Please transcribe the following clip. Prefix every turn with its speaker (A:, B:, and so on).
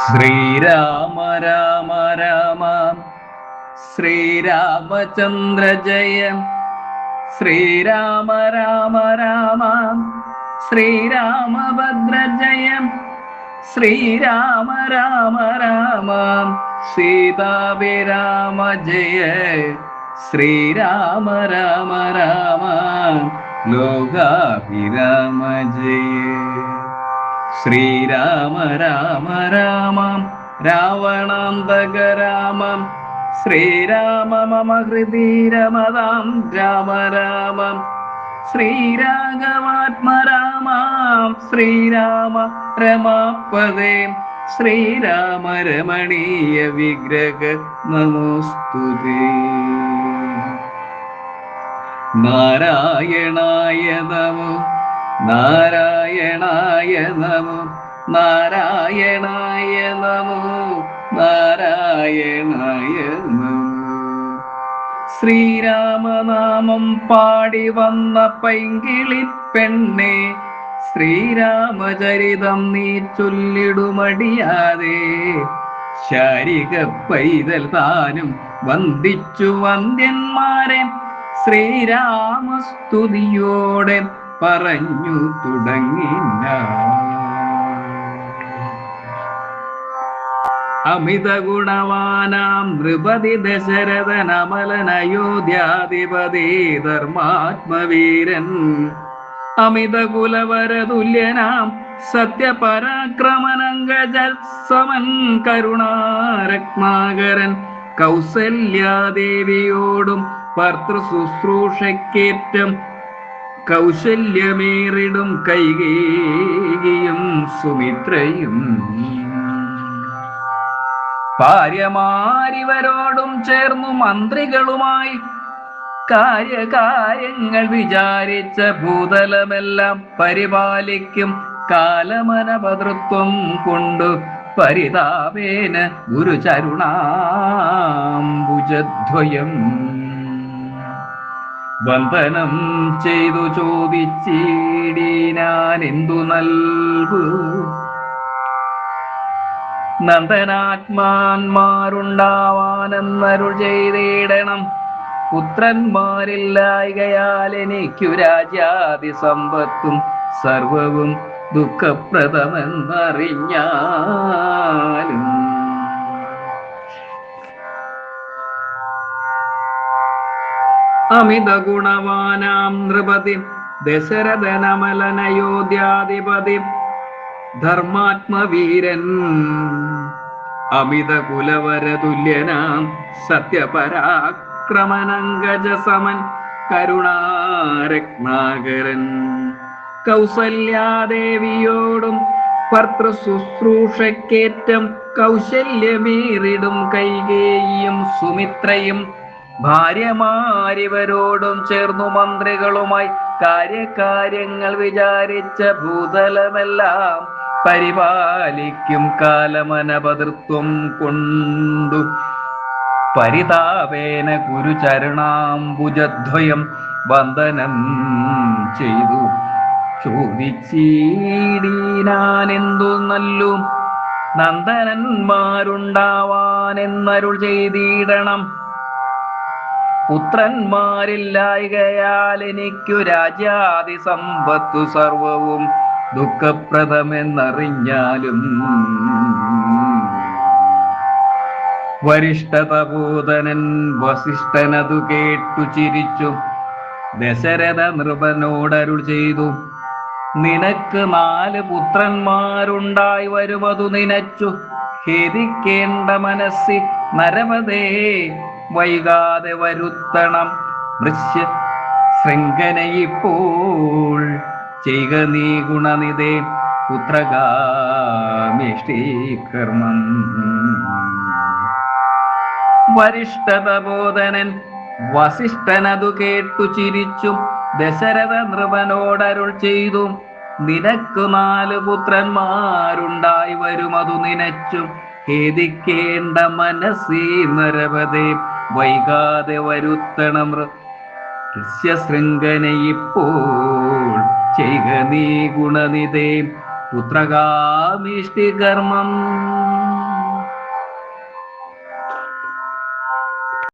A: ശ്രീരാമ രാമ രാമ ശ്രീരാമചന്ദ്ര ജയ ശ്രീരാമ രാമ രാമ ശ്രീരാമഭദ്ര ജയ ശ്രീരാമ രാമ രാമ സീതാഭിരാമ ജയ ശ്രീരാമ രാമ രാമ ലോകാഭിരാമ ജയ ശ്രീരാമ രാമ രാമ രാവണാന്തക രാമ ശ്രീരാമ മമ ഹൃദി രമതാം രാമ രാമ ശ്രീരാഘവാത്മരാമ ശ്രീരാമ രമാപദേ ശ്രീരാമ രമണീയ വിഗ്രഹ നമോസ്തുതേ. നാരായണായ നമോ നാരായണായ നമോ നാരായണായ നമോ നാരായണായ നമോ. ശ്രീരാമനാമം പാടി വന്ന പൈങ്കിളി പെണ്ണെ ശ്രീരാമചരിതം നീ ചൊല്ലിടുമടിയാതെ ശാരിക പൈതൽ താനും വന്ദിച്ചു വന്ദ്യന്മാരെ ശ്രീരാമസ്തുതിയോടെ പറഞ്ഞു തുടങ്ങിന. അമിത ഗുണവാനാം നൃപതി ദശരഥനമലനയോധ്യാധിപതി ധർമാത്മവീരൻ അമിത കുലവരതുല്യനാം സത്യപരാക്രമനങ്കജസമൻ കരുണാരത്നാകരൻ കൗസല്യാദേവിയോടും ഭർതൃശുശ്രൂഷക്കേറ്റം കൗശല്യമേറിടും കൈകേയിയും സുമിത്രയും ഭാര്യമാരിവരോടും ചേർന്നു മന്ത്രികളുമായി കാര്യകാര്യങ്ങൾ വിചാരിച്ച ഭൂതലമെല്ലാം പരിപാലിക്കും കാലമനപതൃത്വം കൊണ്ടു പരിതാപേന ഗുരുചരുണാംബുജദ്വയം വന്ദനം ചെയ്തു ചോദിച്ചിടിനാൻ എന്തു നൽകൂ. നന്ദനാത്മാന്മാരുണ്ടാവാനെന്നരുൾ ചെയ്തിടണം. പുത്രന്മാരില്ലായകയാൽ എനിക്കു രാജ്യാദി സമ്പത്തും സർവവും ദുഃഖപ്രദമെന്നറിഞ്ഞാലും അമിത ഗുണവാനാം നൃപതി ദശരഥനമലനയോധ്യാധിപതി ധർമാത്മവീരൻ അമിത കുലവരതുല്യനാം സത്യപരാക്രമനങ്കജസമൻ കരുണാരത്നാകരൻ കൗസല്യാദേവിയോടും ഭർതൃശുശ്രൂഷക്കേറ്റം കൗശല്യമേറിടും കൈകേയിയും സുമിത്രയും ഭാര്യമാരിവരോടും ചേർന്നു മന്ത്രികളുമായി കാര്യകാര്യങ്ങൾ വിചാരിച്ച ഭൂതലമെല്ലാം പരിപാലിക്കും കാലമനപതൃത്വം കൊണ്ടു പരിതാപേന ഗുരുചരണാംബുജദ്വയം വന്ദനം ചെയ്തു ചോദിച്ചിടിനാനെന്തു നല്ലു. നന്ദനന്മാരുണ്ടാവാനെന്നരുൾ ചെയ്തിടണം. പുത്രന്മാരില്ലായകയാൽ എനിക്കു രാജ്യാദി സമ്പത്തു സർവവും ദുഃഖപ്രദമെന്നറിഞ്ഞാലും വരിഷ്ഠതബോധനൻ വസിഷ്ഠനതു കേട്ടു ചിരിച്ചു ദശരഥ നൃപനോടരുൾ ചെയ്തു. നിനക്ക് 4 പുത്രന്മാരുണ്ടായി വരുമതു നിനച്ചു ഖേദിക്കേണ്ട മനസ്സി നരപതേ വൈകാതെ വരുത്തണം. മൃശ്യ ശൃംഖനയിപ്പോൾ ചെയ്ക നീ ഗുണനിധേ പുത്രകാമേഷ്ടീകർമ്മം. വരിഷ്ഠതബോധനൻ വസിഷ്ഠനതു കേട്ടു ചിരിച്ചു ദശരഥ നൃപനോടരുൾ ചെയ്തു. നിനക്ക് 4 പുത്രന്മാരുണ്ടായി വരുമതു നിനച്ചു ഖേദിക്കേണ്ട മനസ്സി നരപതേ വൈകാതെ വരുത്തണം. ശൃംഖനയിപ്പോൾ ചെയ്ക നീ ഗുണനിധേ പുത്രകാമീഷ്ടി കർമ്മം.